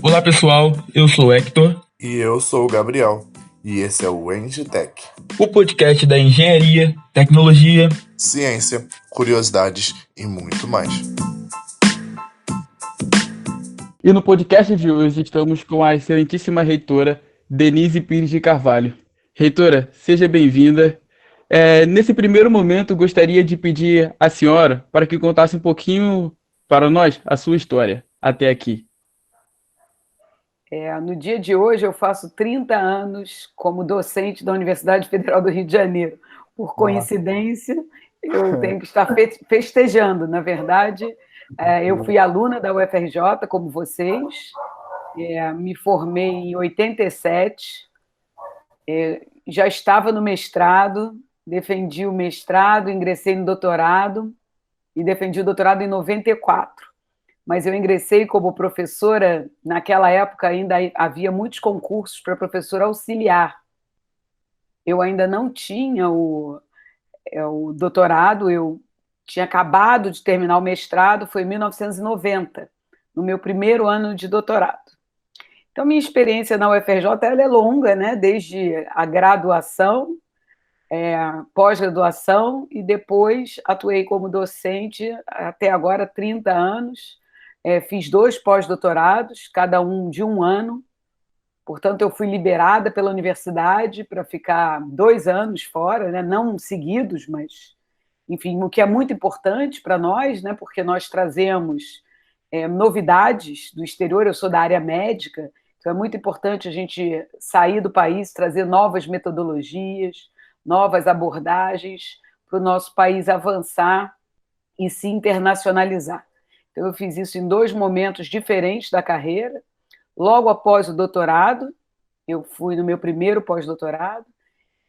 Olá pessoal, eu sou o Hector. E eu sou o Gabriel. E esse é o EngTech, o podcast da engenharia, tecnologia, ciência, curiosidades e muito mais. E no podcast de hoje estamos com a excelentíssima reitora Denise Pires de Carvalho. Reitora, seja bem-vinda. Nesse primeiro momento, gostaria de pedir à senhora para que contasse um pouquinho para nós a sua história até aqui. No dia de hoje, eu faço 30 anos como docente da Universidade Federal do Rio de Janeiro. Por coincidência, eu tenho que estar festejando. Na verdade, eu fui aluna da UFRJ, como vocês, me formei em 87, já estava no mestrado, defendi o mestrado, ingressei no doutorado e defendi o doutorado em 94. Mas eu ingressei como professora, naquela época ainda havia muitos concursos para professora auxiliar. Eu ainda não tinha o doutorado, eu tinha acabado de terminar o mestrado, foi em 1990, no meu primeiro ano de doutorado. Então, minha experiência na UFRJ ela é longa, né? Desde a graduação, pós-graduação, e depois atuei como docente até agora 30 anos. Fiz 2 pós-doutorados, cada um de 1 ano. Portanto, eu fui liberada pela universidade para ficar 2 anos fora, né? Não seguidos, mas, enfim, o que é muito importante para nós, né? Porque nós trazemos novidades do exterior. Eu sou da área médica, então é muito importante a gente sair do país, trazer novas metodologias, novas abordagens para o nosso país avançar e se internacionalizar. Então, eu fiz isso em 2 momentos diferentes da carreira. Logo após o doutorado, eu fui no meu primeiro pós-doutorado,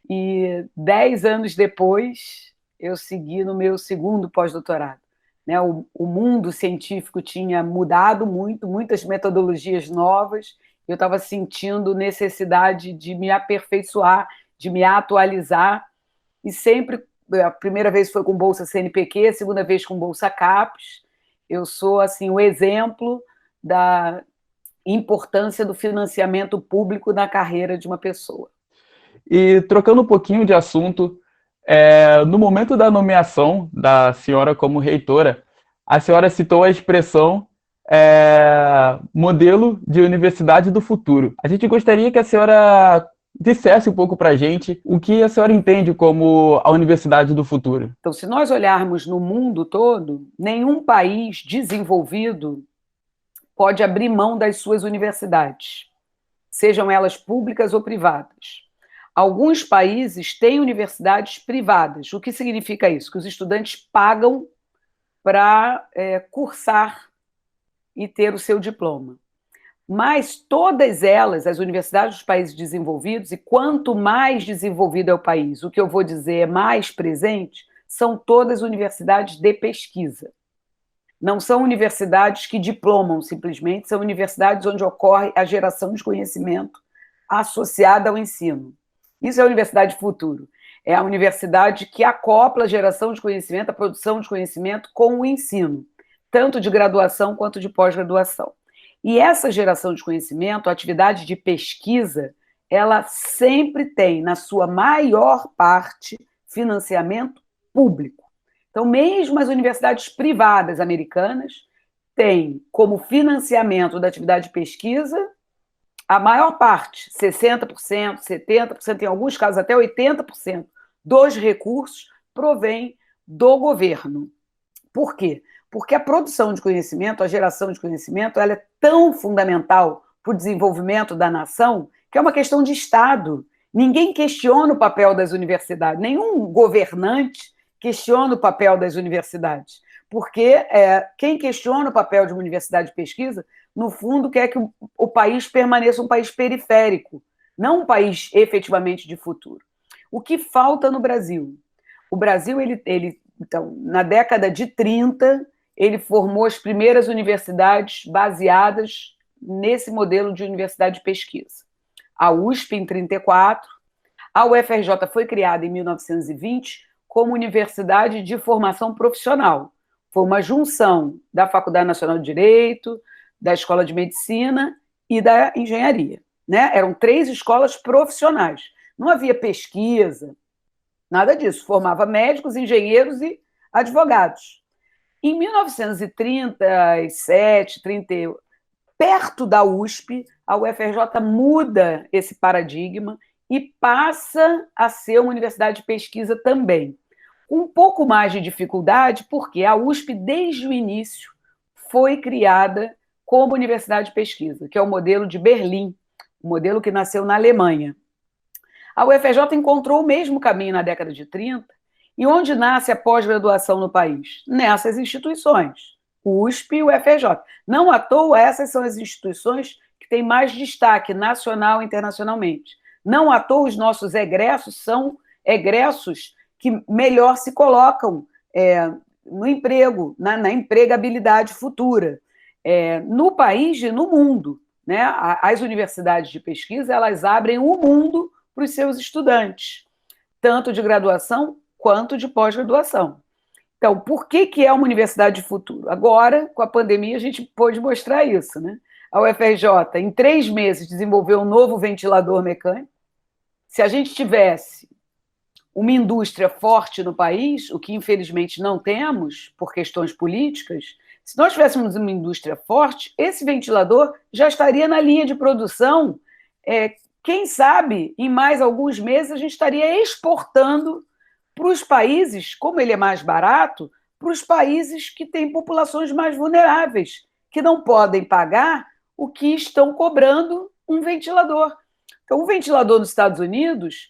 e 10 anos depois, eu segui no meu segundo pós-doutorado. Né? O mundo científico tinha mudado muito, muitas metodologias novas, eu estava sentindo necessidade de me aperfeiçoar, de me atualizar, e sempre, a primeira vez foi com Bolsa CNPq, a segunda vez com Bolsa CAPES. Eu sou assim, o exemplo da importância do financiamento público na carreira de uma pessoa. E trocando um pouquinho de assunto, no momento da nomeação da senhora como reitora, a senhora citou a expressão modelo de universidade do futuro. A gente gostaria que a senhora dissesse um pouco para a gente o que a senhora entende como a universidade do futuro. Então, se nós olharmos no mundo todo, nenhum país desenvolvido pode abrir mão das suas universidades, sejam elas públicas ou privadas. Alguns países têm universidades privadas. O que significa isso? Que os estudantes pagam para cursar e ter o seu diploma. Mas todas elas, as universidades dos países desenvolvidos, e quanto mais desenvolvido é o país, o que eu vou dizer é mais presente, são todas universidades de pesquisa. Não são universidades que diplomam simplesmente, são universidades onde ocorre a geração de conhecimento associada ao ensino. Isso é a universidade futuro. É a universidade que acopla a geração de conhecimento, a produção de conhecimento com o ensino, tanto de graduação quanto de pós-graduação. E essa geração de conhecimento, a atividade de pesquisa, ela sempre tem, na sua maior parte, financiamento público. Então, mesmo as universidades privadas americanas têm como financiamento da atividade de pesquisa a maior parte, 60%, 70%, em alguns casos até 80% dos recursos provém do governo. Por quê? Porque a produção de conhecimento, a geração de conhecimento, ela é tão fundamental para o desenvolvimento da nação que é uma questão de Estado. Ninguém questiona o papel das universidades, nenhum governante questiona o papel das universidades, porque quem questiona o papel de uma universidade de pesquisa, no fundo, quer que o país permaneça um país periférico, não um país efetivamente de futuro. O que falta no Brasil? O Brasil, então, na década de 30, ele formou as primeiras universidades baseadas nesse modelo de universidade de pesquisa. A USP, em 34, a UFRJ foi criada em 1920 como universidade de formação profissional. Foi uma junção da Faculdade Nacional de Direito, da Escola de Medicina e da Engenharia, né? Eram 3 escolas profissionais. Não havia pesquisa, nada disso. Formava médicos, engenheiros e advogados. Em 1937, 38, perto da USP, a UFRJ muda esse paradigma e passa a ser uma universidade de pesquisa também. Um pouco mais de dificuldade, porque a USP, desde o início, foi criada como universidade de pesquisa, que é o modelo de Berlim, o modelo que nasceu na Alemanha. A UFRJ encontrou o mesmo caminho na década de 30, e onde nasce a pós-graduação no país? Nessas instituições, USP e UFRJ. Não à toa, essas são as instituições que têm mais destaque nacional e internacionalmente. Não à toa, os nossos egressos são egressos que melhor se colocam no emprego, na empregabilidade futura, no país e no mundo, né? As universidades de pesquisa, elas abrem o mundo para os seus estudantes, tanto de graduação quanto de pós-graduação. Então, por que é uma universidade de futuro? Agora, com a pandemia, a gente pôde mostrar isso, né? A UFRJ, em 3 meses, desenvolveu um novo ventilador mecânico. Se a gente tivesse uma indústria forte no país, o que infelizmente não temos, por questões políticas, se nós tivéssemos uma indústria forte, esse ventilador já estaria na linha de produção. Quem sabe, em mais alguns meses, a gente estaria exportando para os países, como ele é mais barato, para os países que têm populações mais vulneráveis, que não podem pagar o que estão cobrando um ventilador. Então, o ventilador nos Estados Unidos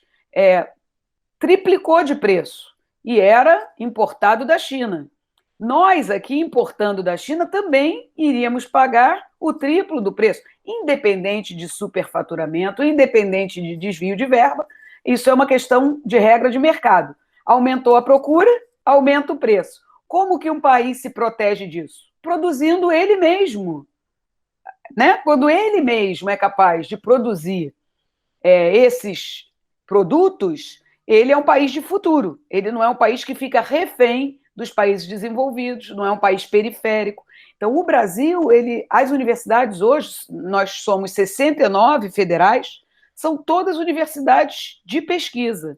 triplicou de preço e era importado da China. Nós, aqui, importando da China, também iríamos pagar o triplo do preço, independente de superfaturamento, independente de desvio de verba. Isso é uma questão de regra de mercado. Aumentou a procura, aumenta o preço. Como que um país se protege disso? Produzindo ele mesmo, né? Quando ele mesmo é capaz de produzir esses produtos, ele é um país de futuro. Ele não é um país que fica refém dos países desenvolvidos, não é um país periférico. Então, o Brasil, as universidades hoje, nós somos 69 federais, são todas universidades de pesquisa.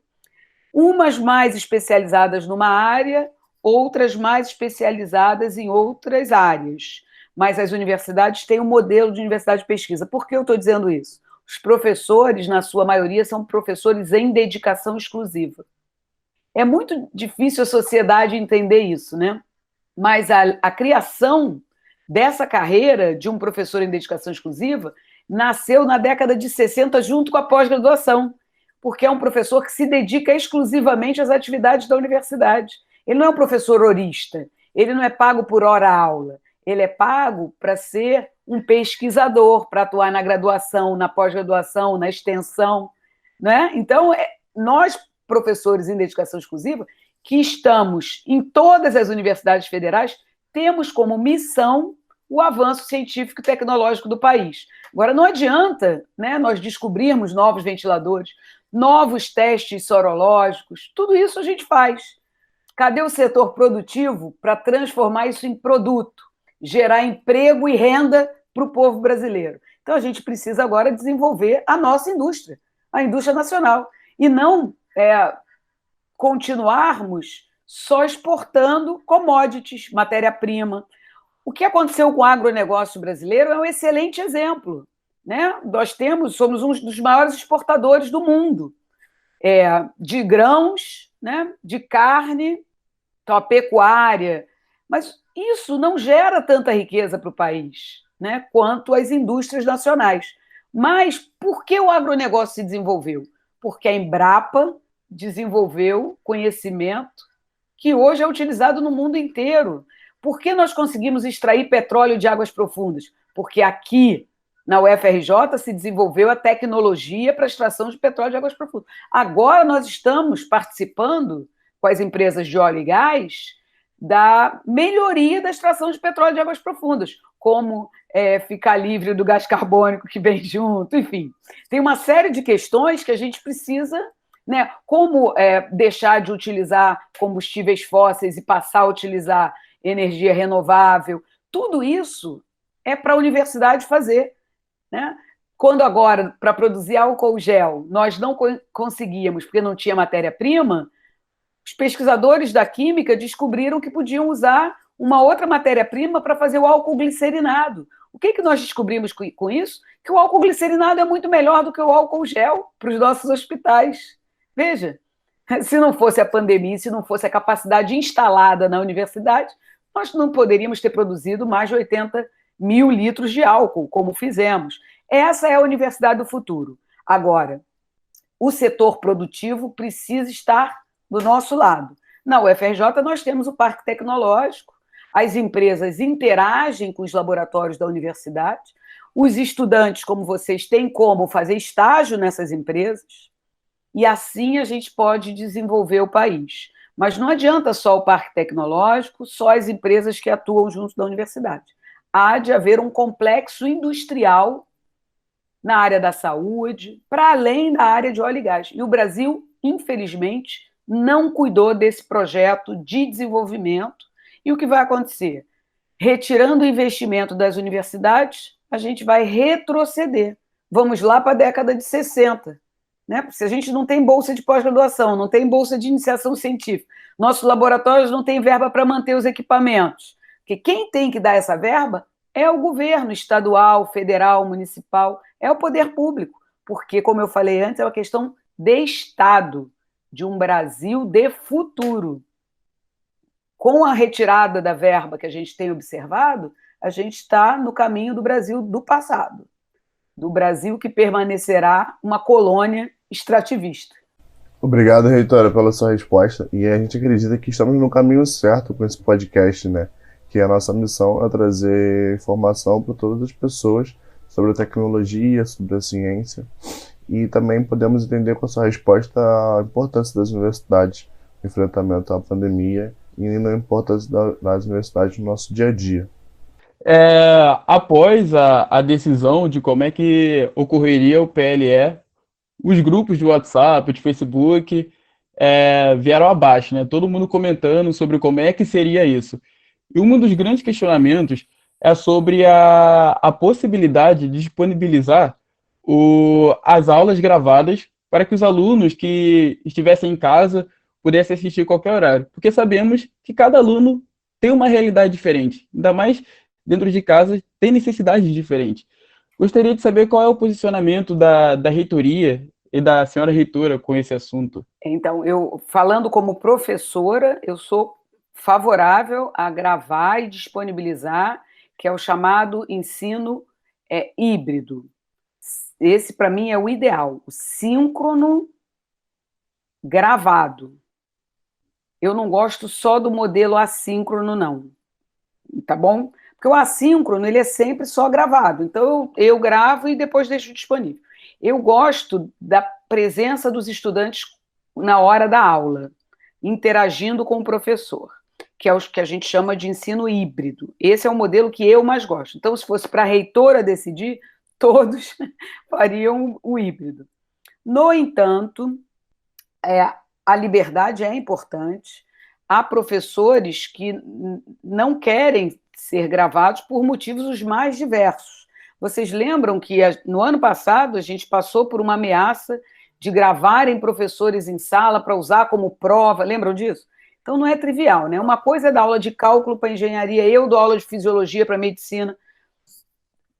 Umas mais especializadas numa área, outras mais especializadas em outras áreas. Mas as universidades têm um modelo de universidade de pesquisa. Por que eu estou dizendo isso? Os professores, na sua maioria, são professores em dedicação exclusiva. É muito difícil a sociedade entender isso, né? Mas a criação dessa carreira de um professor em dedicação exclusiva nasceu na década de 60 junto com a pós-graduação, porque é um professor que se dedica exclusivamente às atividades da universidade. Ele não é um professor horista, ele não é pago por hora-aula, ele é pago para ser um pesquisador, para atuar na graduação, na pós-graduação, na extensão, né? Então, nós, professores em dedicação exclusiva, que estamos em todas as universidades federais, temos como missão o avanço científico e tecnológico do país. Agora, não adianta, né, nós descobrirmos novos ventiladores, novos testes sorológicos, tudo isso a gente faz. Cadê o setor produtivo para transformar isso em produto, gerar emprego e renda para o povo brasileiro? Então, a gente precisa agora desenvolver a nossa indústria, a indústria nacional, e não continuarmos só exportando commodities, matéria-prima. O que aconteceu com o agronegócio brasileiro é um excelente exemplo, né? Nós somos um dos maiores exportadores do mundo, de grãos, né? De carne, então a pecuária, mas isso não gera tanta riqueza para o país, né? Quanto as indústrias nacionais. Mas por que o agronegócio se desenvolveu? Porque a Embrapa desenvolveu conhecimento que hoje é utilizado no mundo inteiro. Por que nós conseguimos extrair petróleo de águas profundas? Porque aqui, na UFRJ, se desenvolveu a tecnologia para a extração de petróleo de águas profundas. Agora nós estamos participando, com as empresas de óleo e gás, da melhoria da extração de petróleo de águas profundas, como ficar livre do gás carbônico que vem junto, enfim. Tem uma série de questões que a gente precisa, né, como deixar de utilizar combustíveis fósseis e passar a utilizar energia renovável. Tudo isso é para a universidade fazer, né? Quando agora, para produzir álcool gel, nós não conseguíamos, porque não tinha matéria-prima, os pesquisadores da química descobriram que podiam usar uma outra matéria-prima para fazer o álcool glicerinado. O que nós descobrimos com isso? Que o álcool glicerinado é muito melhor do que o álcool gel para os nossos hospitais. Veja, se não fosse a pandemia, se não fosse a capacidade instalada na universidade, nós não poderíamos ter produzido mais de 80 mil litros de álcool, como fizemos. Essa é a universidade do futuro. Agora, o setor produtivo precisa estar do nosso lado. Na UFRJ, nós temos o Parque Tecnológico, as empresas interagem com os laboratórios da universidade, os estudantes, como vocês, têm como fazer estágio nessas empresas, e assim a gente pode desenvolver o país. Mas não adianta só o Parque Tecnológico, só as empresas que atuam junto da universidade. Há de haver um complexo industrial na área da saúde, para além da área de óleo e gás. E o Brasil, infelizmente, não cuidou desse projeto de desenvolvimento. E o que vai acontecer? Retirando o investimento das universidades, a gente vai retroceder. Vamos lá para a década de 60. Né? Se a gente não tem bolsa de pós-graduação, não tem bolsa de iniciação científica, nossos laboratórios não têm verba para manter os equipamentos, porque quem tem que dar essa verba é o governo estadual, federal, municipal, é o poder público, porque, como eu falei antes, é uma questão de Estado, de um Brasil de futuro. Com a retirada da verba que a gente tem observado, a gente está no caminho do Brasil do passado, do Brasil que permanecerá uma colônia extrativista. Obrigado, reitora, pela sua resposta. E a gente acredita que estamos no caminho certo com esse podcast, né? Que a nossa missão é trazer informação para todas as pessoas sobre a tecnologia, sobre a ciência. E também podemos entender com a sua resposta a importância das universidades no enfrentamento à pandemia e na importância das universidades no nosso dia a dia. Após a decisão de como é que ocorreria o PLE, os grupos de WhatsApp, de Facebook, vieram abaixo, né? Todo mundo comentando sobre como é que seria isso. E um dos grandes questionamentos é sobre a possibilidade de disponibilizar as aulas gravadas para que os alunos que estivessem em casa pudessem assistir a qualquer horário. Porque sabemos que cada aluno tem uma realidade diferente, ainda mais dentro de casa, tem necessidades diferentes. Gostaria de saber qual é o posicionamento da reitoria e da senhora reitora com esse assunto. Então, eu, falando como professora, eu sou favorável a gravar e disponibilizar, que é o chamado ensino híbrido. Esse, para mim, é o ideal, o síncrono gravado. Eu não gosto só do modelo assíncrono, não. Tá bom? Porque o assíncrono, ele é sempre só gravado. Então, eu gravo e depois deixo disponível. Eu gosto da presença dos estudantes na hora da aula, interagindo com o professor, que é o que a gente chama de ensino híbrido. Esse é o modelo que eu mais gosto. Então, se fosse para a reitora decidir, todos fariam o híbrido. No entanto, a liberdade é importante. Há professores que não querem ser gravados por motivos os mais diversos. Vocês lembram que no ano passado a gente passou por uma ameaça de gravarem professores em sala para usar como prova, lembram disso? Então não é trivial, né? Uma coisa é dar aula de cálculo para engenharia, eu dou aula de fisiologia para medicina.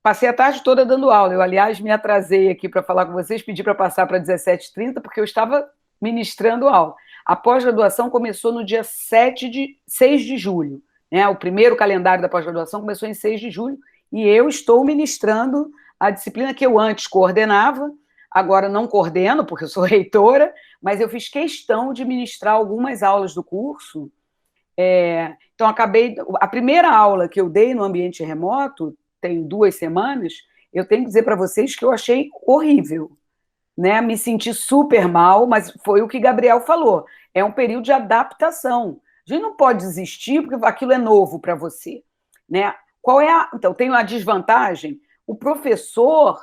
Passei a tarde toda dando aula. Eu, aliás, me atrasei aqui para falar com vocês, pedi para passar para 17h30, porque eu estava ministrando aula. A pós-graduação começou no dia 6 de julho. Né? O primeiro calendário da pós-graduação começou em 6 de julho, e eu estou ministrando a disciplina que eu antes coordenava, agora não coordeno, porque eu sou reitora, mas eu fiz questão de ministrar algumas aulas do curso. Então, a primeira aula que eu dei no ambiente remoto, tem 2 semanas, eu tenho que dizer para vocês que eu achei horrível. Né? Me senti super mal, mas foi o que Gabriel falou. É um período de adaptação. A gente não pode desistir porque aquilo é novo para você. Né? Então, tem uma desvantagem. O professor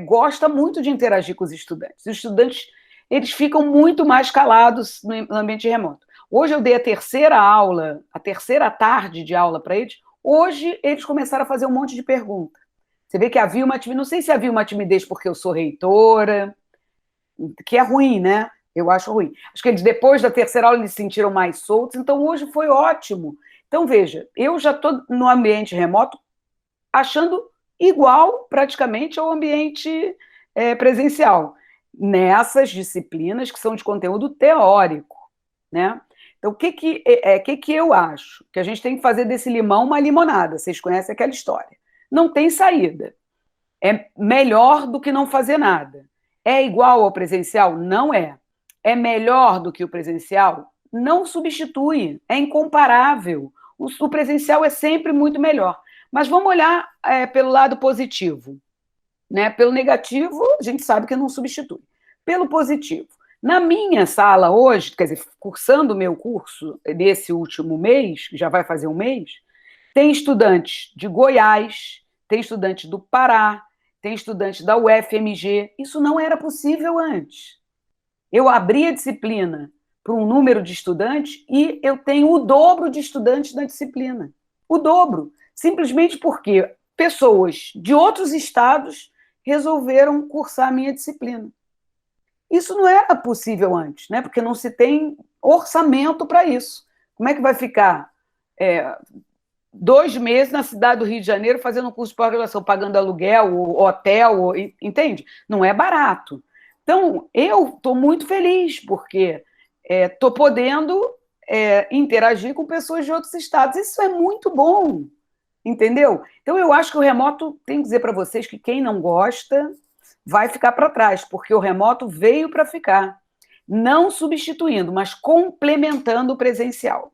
gosta muito de interagir com os estudantes. Os estudantes eles ficam muito mais calados no ambiente remoto. Hoje eu dei a terceira tarde de aula para eles. Hoje, eles começaram a fazer um monte de pergunta. Você vê que havia uma timidez, não sei se havia uma timidez porque eu sou reitora, que é ruim, né? Eu acho ruim. Acho que eles, depois da terceira aula, eles se sentiram mais soltos, então hoje foi ótimo. Então, veja, eu já estou no ambiente remoto achando igual, praticamente, ao ambiente presencial, nessas disciplinas que são de conteúdo teórico, né? Então, o que eu acho? Que a gente tem que fazer desse limão uma limonada. Vocês conhecem aquela história. Não tem saída. É melhor do que não fazer nada. É igual ao presencial? Não é. É melhor do que o presencial? Não substitui. É incomparável. O presencial é sempre muito melhor. Mas vamos olhar pelo lado positivo, né? Pelo negativo, a gente sabe que não substitui. Pelo positivo. Na minha sala hoje, quer dizer, cursando o meu curso nesse último mês, que já vai fazer um mês, tem estudantes de Goiás, tem estudantes do Pará, tem estudantes da UFMG. Isso não era possível antes. Eu abri a disciplina para um número de estudantes e eu tenho o dobro de estudantes na disciplina. O dobro. Simplesmente porque pessoas de outros estados resolveram cursar a minha disciplina. Isso não era possível antes, né? Porque não se tem orçamento para isso. Como é que vai ficar 2 meses na cidade do Rio de Janeiro fazendo um curso de pós-graduação, pagando aluguel, hotel, entende? Não é barato. Então, eu estou muito feliz, porque estou podendo interagir com pessoas de outros estados. Isso é muito bom, entendeu? Então, eu acho que o remoto, tem que dizer para vocês que quem não gosta vai ficar para trás, porque o remoto veio para ficar, não substituindo, mas complementando o presencial.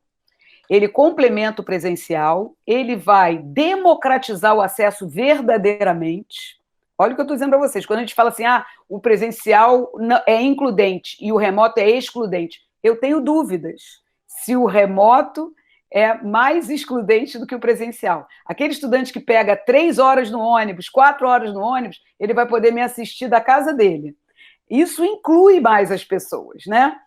Ele complementa o presencial, ele vai democratizar o acesso verdadeiramente. Olha o que eu estou dizendo para vocês, quando a gente fala assim, o presencial é includente e o remoto é excludente, eu tenho dúvidas se o remoto é mais excludente do que o presencial. Aquele estudante que pega 3 horas no ônibus, 4 horas no ônibus, ele vai poder me assistir da casa dele. Isso inclui mais as pessoas, né?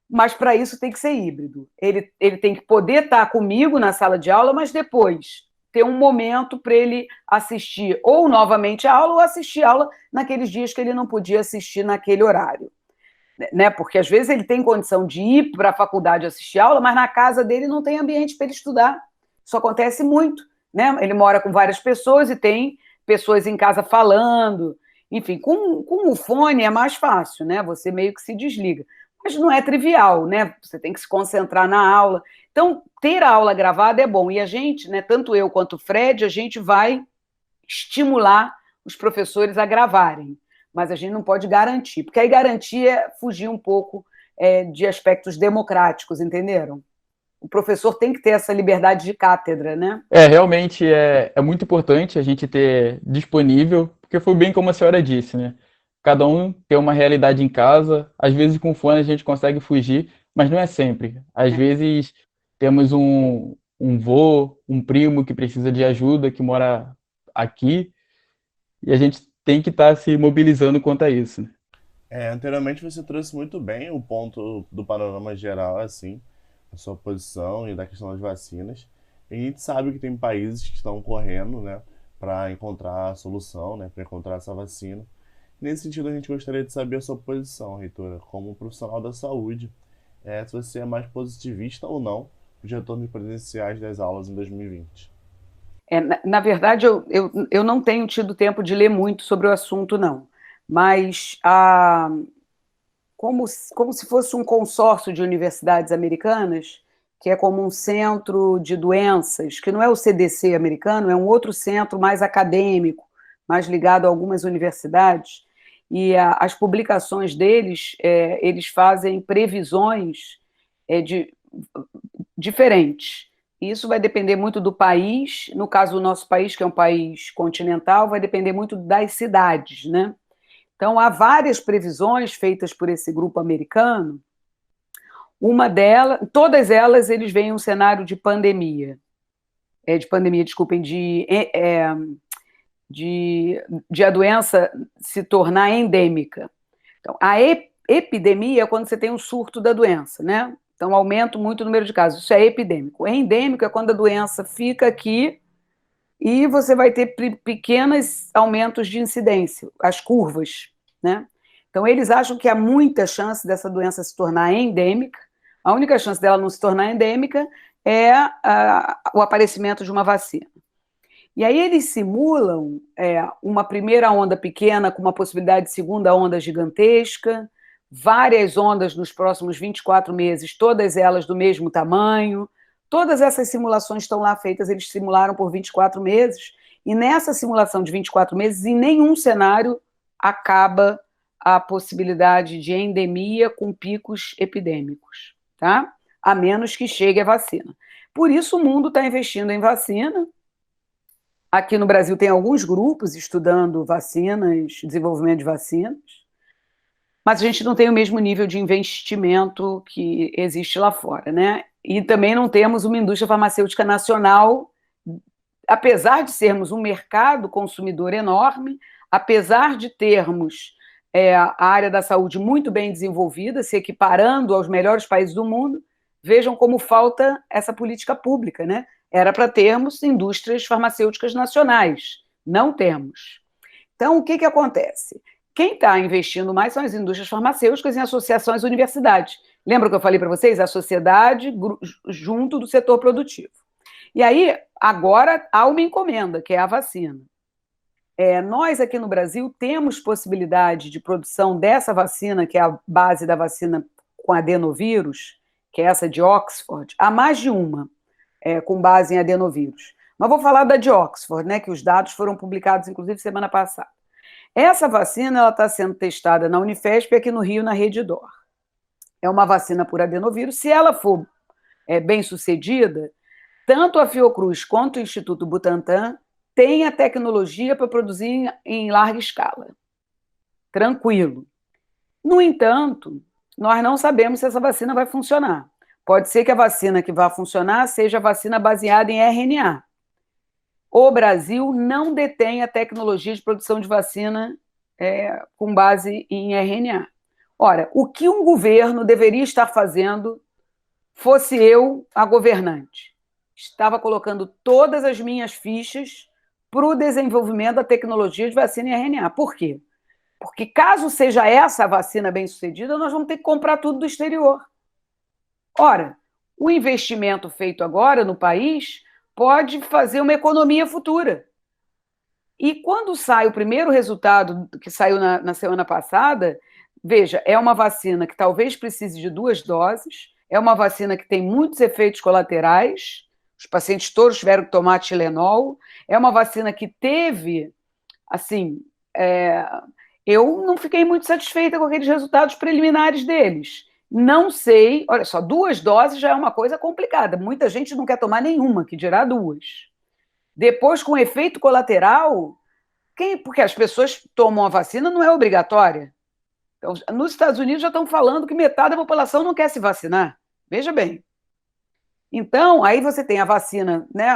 Mas para isso tem que ser híbrido. Ele tem que poder estar comigo na sala de aula, mas depois ter um momento para ele assistir ou novamente a aula ou assistir a aula naqueles dias que ele não podia assistir naquele horário. Né? Porque às vezes ele tem condição de ir para a faculdade assistir aula, mas na casa dele não tem ambiente para ele estudar. Isso acontece muito. Né? Ele mora com várias pessoas e tem pessoas em casa falando. Enfim, com o fone é mais fácil, né? Você meio que se desliga. Mas não é trivial, né? Você tem que se concentrar na aula. Então, ter a aula gravada é bom. E a gente, né, tanto eu quanto o Fred, a gente vai estimular os professores a gravarem. Mas a gente não pode garantir, porque aí garantir é fugir um pouco de aspectos democráticos, entenderam? O professor tem que ter essa liberdade de cátedra, né? Realmente é muito importante a gente ter disponível, porque foi bem como a senhora disse, né? Cada um tem uma realidade em casa, às vezes com fone a gente consegue fugir, mas não é sempre. Às vezes temos um vô, um primo que precisa de ajuda, que mora aqui, e a gente tem que estar se mobilizando quanto a isso. Anteriormente você trouxe muito bem o ponto do panorama geral, assim, a sua posição e da questão das vacinas. E a gente sabe que tem países que estão correndo, né, para encontrar a solução, né, para encontrar essa vacina. Nesse sentido, a gente gostaria de saber a sua posição, reitora, como profissional da saúde, se você é mais positivista ou não de retorno presenciais das aulas em 2020. Na verdade, eu não tenho tido tempo de ler muito sobre o assunto, não. Mas como se fosse um consórcio de universidades americanas, que é como um centro de doenças, que não é o CDC americano, é um outro centro mais acadêmico, mais ligado a algumas universidades, e as publicações deles, eles fazem previsões diferentes. Isso vai depender muito do país, no caso do nosso país, que é um país continental, vai depender muito das cidades, né? Então, há várias previsões feitas por esse grupo americano. Uma delas, todas elas, eles veem um cenário de pandemia. Desculpem, de a doença se tornar endêmica. Então, a epidemia é quando você tem um surto da doença, né? Então, aumenta muito o número de casos. Isso é epidêmico. Endêmico é quando a doença fica aqui e você vai ter pequenos aumentos de incidência, as curvas, né? Então, eles acham que há muita chance dessa doença se tornar endêmica. A única chance dela não se tornar endêmica é o aparecimento de uma vacina. E aí eles simulam uma primeira onda pequena com uma possibilidade de segunda onda gigantesca, várias ondas nos próximos 24 meses, todas elas do mesmo tamanho. Todas essas simulações estão lá feitas, eles simularam por 24 meses, e nessa simulação de 24 meses, em nenhum cenário acaba a possibilidade de endemia com picos epidêmicos, tá? A menos que chegue a vacina. Por isso o mundo está investindo em vacina. Aqui no Brasil tem alguns grupos estudando vacinas, desenvolvimento de vacinas, mas a gente não tem o mesmo nível de investimento que existe lá fora, né? E também não temos uma indústria farmacêutica nacional, apesar de sermos um mercado consumidor enorme, apesar de termos a área da saúde muito bem desenvolvida, se equiparando aos melhores países do mundo, vejam como falta essa política pública, né? Era para termos indústrias farmacêuticas nacionais, não temos. Então, o que acontece? Quem está investindo mais são as indústrias farmacêuticas em associação às universidades. Lembra que eu falei para vocês? A sociedade junto do setor produtivo. E aí, agora, há uma encomenda, que é a vacina. Nós aqui no Brasil temos possibilidade de produção dessa vacina, que é a base da vacina com adenovírus, que é essa de Oxford, há mais de uma, com base em adenovírus. Mas vou falar da de Oxford, né, que os dados foram publicados, inclusive, semana passada. Essa vacina está sendo testada na Unifesp, aqui no Rio, na Rede D'Or. É uma vacina por adenovírus. Se ela for bem sucedida, tanto a Fiocruz quanto o Instituto Butantan têm a tecnologia para produzir em larga escala. Tranquilo. No entanto, nós não sabemos se essa vacina vai funcionar. Pode ser que a vacina que vai funcionar seja a vacina baseada em RNA. O Brasil não detém a tecnologia de produção de vacina com base em RNA. Ora, o que um governo deveria estar fazendo, fosse eu a governante? Estava colocando todas as minhas fichas para o desenvolvimento da tecnologia de vacina em RNA. Por quê? Porque caso seja essa a vacina bem-sucedida, nós vamos ter que comprar tudo do exterior. Ora, o investimento feito agora no país pode fazer uma economia futura. E quando sai o primeiro resultado, que saiu na semana passada, veja, é uma vacina que talvez precise de 2 doses, é uma vacina que tem muitos efeitos colaterais, os pacientes todos tiveram que tomar Tilenol, é uma vacina que teve, assim, eu não fiquei muito satisfeita com aqueles resultados preliminares deles. Não sei, olha só, 2 doses já é uma coisa complicada. Muita gente não quer tomar nenhuma, que dirá 2. Depois, com efeito colateral, porque as pessoas tomam a vacina, não é obrigatória. Então, nos Estados Unidos já estão falando que metade da população não quer se vacinar. Veja bem. Então, aí você tem a vacina, né?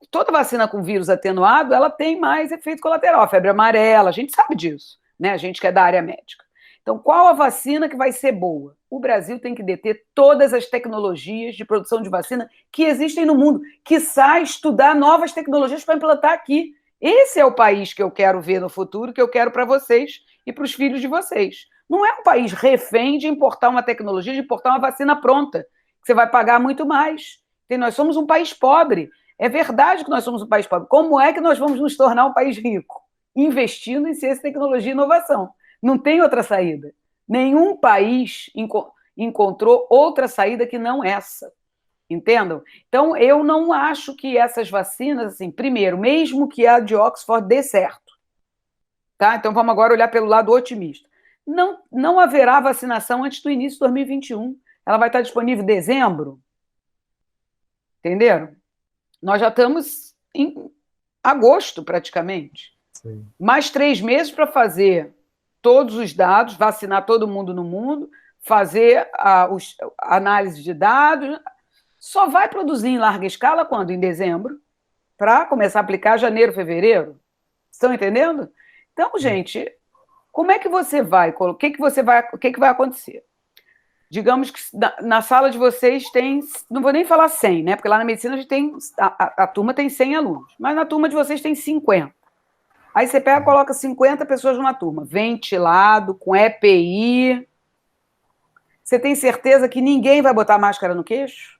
Toda vacina com vírus atenuado, ela tem mais efeito colateral. A febre amarela, a gente sabe disso, né? A gente que é da área médica. Então, qual a vacina que vai ser boa? O Brasil tem que deter todas as tecnologias de produção de vacina que existem no mundo, quiçá estudar novas tecnologias para implantar aqui. Esse é o país que eu quero ver no futuro, que eu quero para vocês e para os filhos de vocês. Não é um país refém de importar uma tecnologia, de importar uma vacina pronta, que você vai pagar muito mais. Porque nós somos um país pobre. É verdade que nós somos um país pobre. Como é que nós vamos nos tornar um país rico? Investindo em ciência, tecnologia e inovação. Não tem outra saída. Nenhum país encontrou outra saída que não essa. Entendam? Então, eu não acho que essas vacinas, assim, primeiro, mesmo que a de Oxford dê certo, tá? Então, vamos agora olhar pelo lado otimista. Não haverá vacinação antes do início de 2021. Ela vai estar disponível em dezembro. Entenderam? Nós já estamos em agosto, praticamente. Sim. Mais 3 meses para fazer todos os dados, vacinar todo mundo no mundo, fazer a análise de dados. Só vai produzir em larga escala quando? Em dezembro, para começar a aplicar janeiro, fevereiro. Estão entendendo? Então, gente, como é que você vai? O que vai acontecer? digamos que na sala de vocês tem, não vou nem falar 100, né? Porque lá na medicina a gente tem, a turma tem 100 alunos, mas na turma de vocês tem 50. Aí você pega e coloca 50 pessoas numa turma, ventilado, com EPI. Você tem certeza que ninguém vai botar máscara no queixo?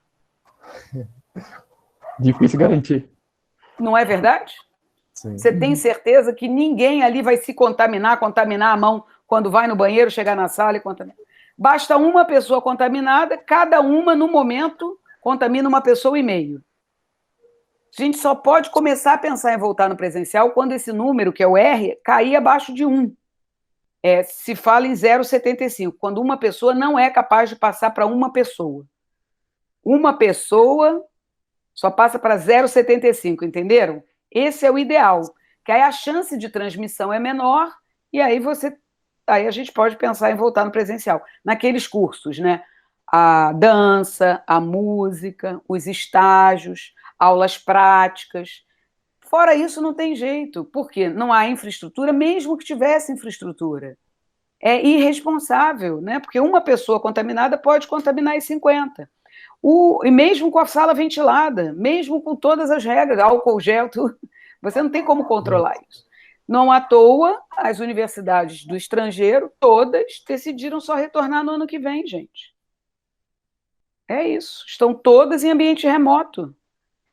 Difícil garantir. Não é verdade? Sim. Você tem certeza que ninguém ali vai se contaminar a mão quando vai no banheiro, chegar na sala e contaminar? Basta uma pessoa contaminada, cada uma, no momento, contamina uma pessoa e meio. A gente só pode começar a pensar em voltar no presencial quando esse número, que é o R, cair abaixo de 1. Se fala em 0,75, quando uma pessoa não é capaz de passar para uma pessoa. Uma pessoa só passa para 0,75, entenderam? Esse é o ideal, que aí a chance de transmissão é menor e aí a gente pode pensar em voltar no presencial. Naqueles cursos, né? A dança, a música, os estágios, aulas práticas. Fora isso, não tem jeito, porque não há infraestrutura, mesmo que tivesse infraestrutura. É irresponsável, né? Porque uma pessoa contaminada pode contaminar as 50. E mesmo com a sala ventilada, mesmo com todas as regras, álcool gel, tudo, você não tem como controlar isso. Não à toa, as universidades do estrangeiro, todas, decidiram só retornar no ano que vem, gente. É isso. Estão todas em ambiente remoto.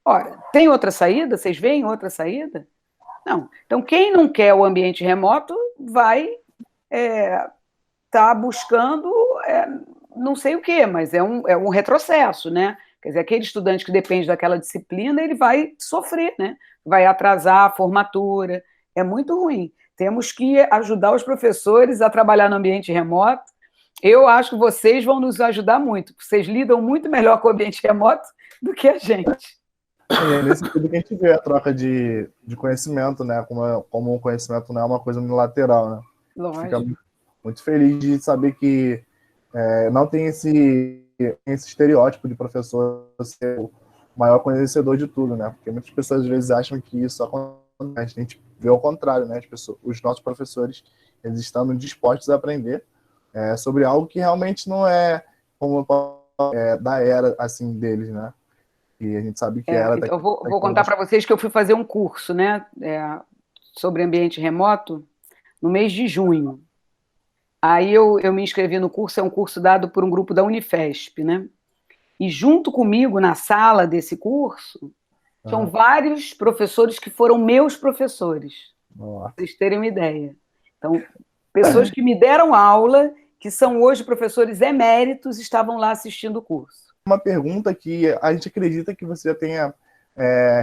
Ora, tem outra saída? Vocês veem outra saída? Não. Então, quem não quer o ambiente remoto vai tá buscando não sei o quê, mas é um retrocesso, né? Quer dizer, aquele estudante que depende daquela disciplina, ele vai sofrer, né? Vai atrasar a formatura. É muito ruim. Temos que ajudar os professores a trabalhar no ambiente remoto. Eu acho que vocês vão nos ajudar muito, porque vocês lidam muito melhor com o ambiente remoto do que a gente. É nesse sentido que a gente vê a troca de conhecimento, né? Como o conhecimento não é uma coisa unilateral, né? Lógico. Fica muito feliz de saber que não tem esse estereótipo de professor ser o maior conhecedor de tudo, né? Porque muitas pessoas às vezes acham que isso acontece. A gente vê ao contrário, né? Os nossos professores, eles estão dispostos a aprender sobre algo que realmente não é como da era assim deles, né? E a gente sabe que era... Então eu vou contar para vocês que eu fui fazer um curso, né? Sobre ambiente remoto no mês de junho. Aí eu me inscrevi no curso, é um curso dado por um grupo da Unifesp, né? E junto comigo, na sala desse curso, tinham vários professores que foram meus professores, para vocês terem uma ideia. Então, pessoas que me deram aula, que são hoje professores eméritos, estavam lá assistindo o curso. Uma pergunta que a gente acredita que você já tenha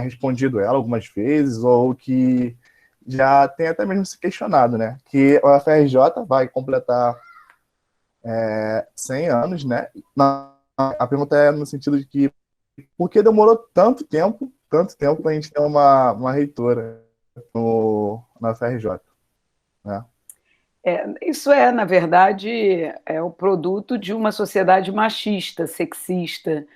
respondido ela algumas vezes, ou que já tem até mesmo se questionado, né? Que o UFRJ vai completar 100 anos, né? A pergunta é no sentido de que por que demorou tanto tempo para a gente ter uma reitora na UFRJ, né? Isso na verdade, é o produto de uma sociedade machista, sexista,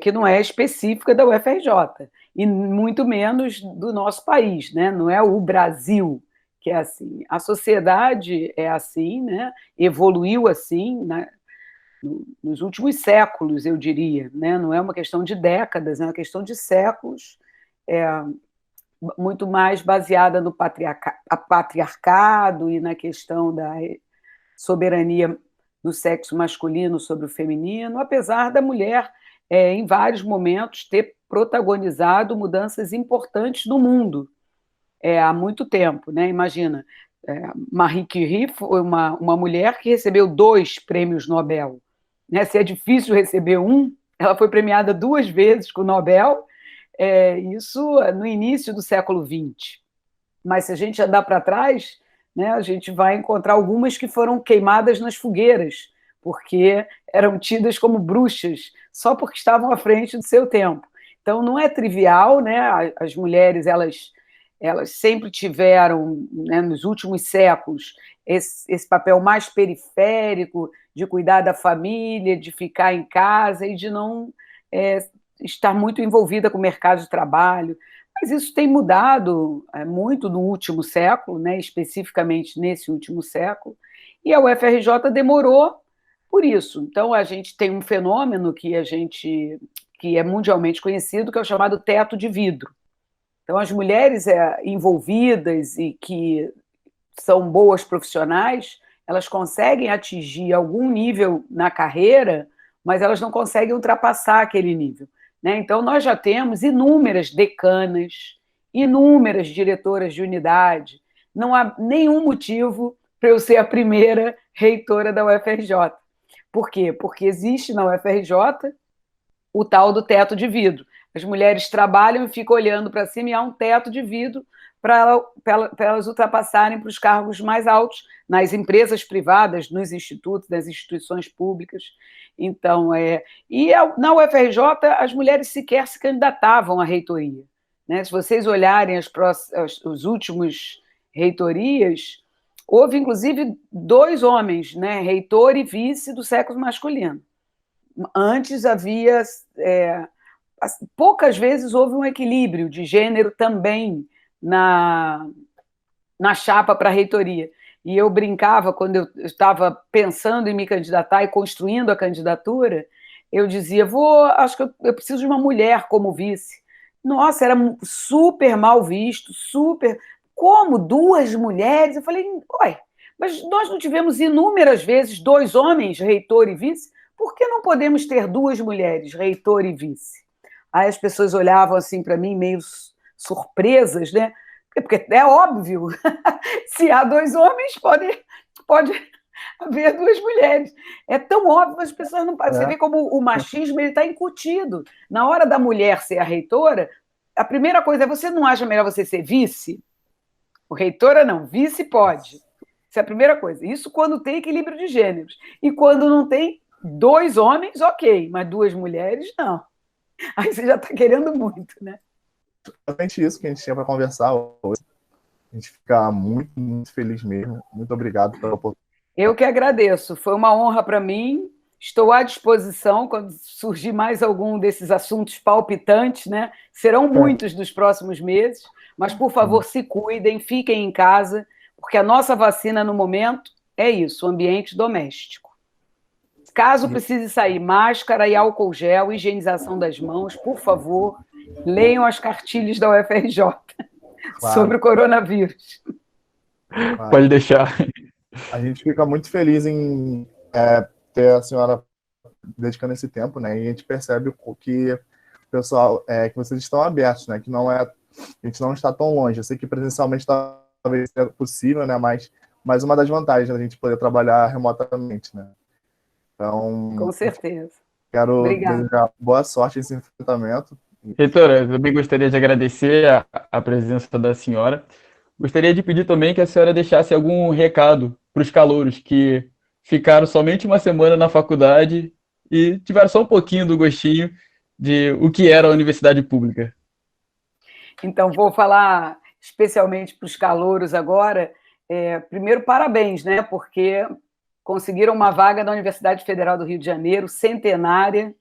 que não é específica da UFRJ, e muito menos do nosso país, né? Não é o Brasil que é assim. A sociedade é assim, né? Evoluiu assim, né? Nos últimos séculos, eu diria, né? Não é uma questão de décadas, é uma questão de séculos, muito mais baseada no patriarcado e na questão da soberania do sexo masculino sobre o feminino, apesar da mulher, em vários momentos, ter protagonizado mudanças importantes no mundo há muito tempo, né? Imagina, Marie Curie foi uma mulher que recebeu 2 prêmios Nobel, né? Se é difícil receber um, ela foi premiada 2 vezes com o Nobel, isso no início do século XX. Mas se a gente andar para trás, né, a gente vai encontrar algumas que foram queimadas nas fogueiras, porque eram tidas como bruxas, só porque estavam à frente do seu tempo. Então, não é trivial, né? As mulheres, elas sempre tiveram, né, nos últimos séculos, esse papel mais periférico de cuidar da família, de ficar em casa e de não estar muito envolvida com o mercado de trabalho. Mas isso tem mudado muito no último século, né, especificamente nesse último século, e a UFRJ demorou por isso. Então, a gente tem um fenômeno que é mundialmente conhecido, que é o chamado teto de vidro. Então, as mulheres envolvidas e que são boas profissionais, elas conseguem atingir algum nível na carreira, mas elas não conseguem ultrapassar aquele nível, né? Então, nós já temos inúmeras decanas, inúmeras diretoras de unidade. Não há nenhum motivo para eu ser a primeira reitora da UFRJ. Por quê? Porque existe na UFRJ o tal do teto de vidro. As mulheres trabalham e ficam olhando para cima e há um teto de vidro para elas ultrapassarem para os cargos mais altos nas empresas privadas, nos institutos, nas instituições públicas. Então, na UFRJ, as mulheres sequer se candidatavam à reitoria, né? Se vocês olharem os últimos reitorias, houve, inclusive, 2 homens, né? Reitor e vice do sexo masculino. Antes havia... poucas vezes houve um equilíbrio de gênero também na chapa para a reitoria. E eu brincava, quando eu estava pensando em me candidatar e construindo a candidatura, eu dizia, acho que eu preciso de uma mulher como vice. Nossa, era super mal visto, super... Como 2 mulheres? Eu falei, mas nós não tivemos inúmeras vezes 2 homens, reitor e vice? Por que não podemos ter 2 mulheres, reitor e vice? Aí as pessoas olhavam assim para mim, meio surpresas, né? Porque é óbvio, se há 2 homens, pode haver 2 mulheres. É tão óbvio, as pessoas não... Você vê como o machismo está incutido. Na hora da mulher ser a reitora, a primeira coisa é, você não acha melhor você ser vice? O reitora não, vice pode. Isso é a primeira coisa. Isso quando tem equilíbrio de gêneros. E quando não tem 2 homens, ok, mas 2 mulheres, não. Aí você já está querendo muito, né? Exatamente isso que a gente tinha para conversar hoje. A gente fica muito, muito feliz mesmo. Muito obrigado pela oportunidade. Eu que agradeço. Foi uma honra para mim. Estou à disposição quando surgir mais algum desses assuntos palpitantes, né? Serão muitos dos próximos meses, mas, por favor, se cuidem, fiquem em casa, porque a nossa vacina, no momento, é isso, ambiente doméstico. Caso precise sair, máscara e álcool gel, higienização das mãos, por favor, leiam as cartilhas da UFRJ sobre o coronavírus. Pode deixar. A gente fica muito feliz em ter a senhora dedicando esse tempo, né? E a gente percebe que o pessoal, que vocês estão abertos, né? Que a gente não está tão longe. Eu sei que presencialmente talvez seja possível, né? Mas uma das vantagens da gente poder trabalhar remotamente, né? Então, com certeza. Quero desejar boa sorte nesse enfrentamento. Reitora, eu também gostaria de agradecer a presença da senhora. Gostaria de pedir também que a senhora deixasse algum recado para os calouros que ficaram somente uma semana na faculdade e tiveram só um pouquinho do gostinho de o que era a universidade pública. Então, vou falar especialmente para os calouros agora. Primeiro, parabéns, né? Porque conseguiram uma vaga na Universidade Federal do Rio de Janeiro, centenária,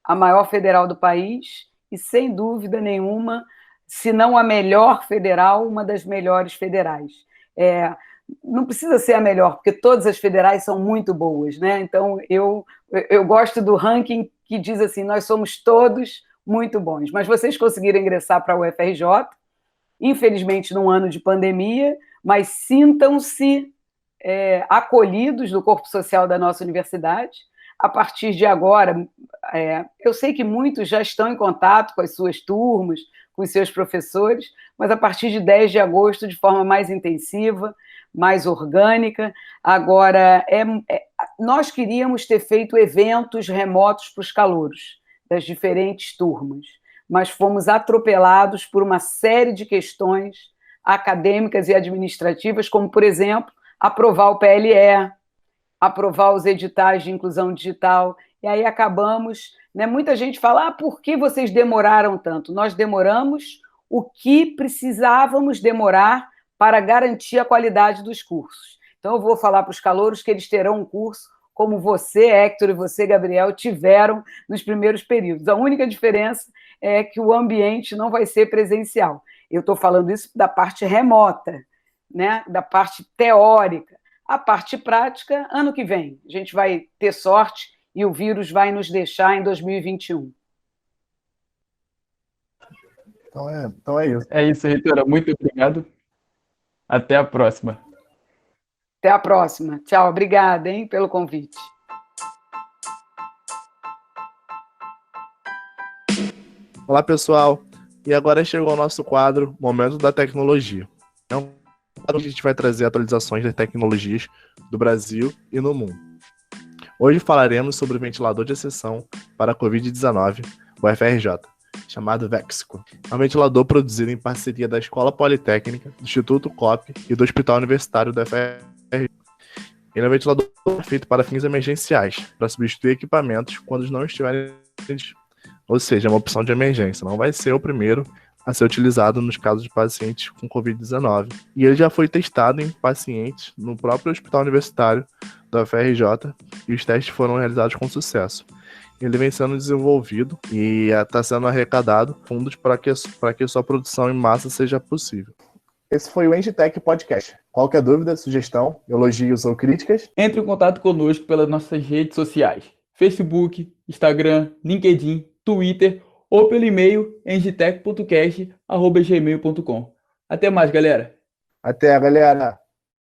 a maior federal do país, e sem dúvida nenhuma, se não a melhor federal, uma das melhores federais. Não precisa ser a melhor, porque todas as federais são muito boas, né? Então, eu gosto do ranking que diz assim, nós somos todos muito bons. Mas vocês conseguiram ingressar para a UFRJ, infelizmente num ano de pandemia, mas sintam-se acolhidos no corpo social da nossa universidade. A partir de agora, eu sei que muitos já estão em contato com as suas turmas, com os seus professores, mas a partir de 10 de agosto, de forma mais intensiva, mais orgânica. Agora, nós queríamos ter feito eventos remotos para os calouros, das diferentes turmas, mas fomos atropelados por uma série de questões acadêmicas e administrativas, como, por exemplo, aprovar o PLE, aprovar os editais de inclusão digital, e aí acabamos... Né, muita gente fala, por que vocês demoraram tanto? Nós demoramos o que precisávamos demorar para garantir a qualidade dos cursos. Então, eu vou falar para os calouros que eles terão um curso como você, Hector, e você, Gabriel, tiveram nos primeiros períodos. A única diferença é que o ambiente não vai ser presencial. Eu estou falando isso da parte remota, né, da parte teórica. A parte prática, ano que vem. A gente vai ter sorte e o vírus vai nos deixar em 2021. Então é isso. É isso, reitora. Muito obrigado. Até a próxima. Até a próxima. Tchau, obrigada, hein, pelo convite. Olá, pessoal. E agora chegou o nosso quadro Momento da Tecnologia. É um quadro onde a gente vai trazer atualizações das tecnologias do Brasil e no mundo. Hoje falaremos sobre o ventilador de exceção para a Covid-19, o FRJ, chamado Vexico. É um ventilador produzido em parceria da Escola Politécnica, do Instituto COP e do Hospital Universitário do FRJ. Ele é um ventilador feito para fins emergenciais, para substituir equipamentos quando não estiverem. Ou seja, é uma opção de emergência. Não vai ser o primeiro a ser utilizado nos casos de pacientes com Covid-19. E ele já foi testado em pacientes no próprio Hospital Universitário da UFRJ e os testes foram realizados com sucesso. Ele vem sendo desenvolvido e está sendo arrecadado fundos para que sua produção em massa seja possível. Esse foi o Engitech Podcast. Qualquer dúvida, sugestão, elogios ou críticas, Entre em contato conosco pelas nossas redes sociais: Facebook, Instagram, LinkedIn, Twitter ou pelo e-mail engitec.cast@gmail.com. Até mais, galera! até, galera!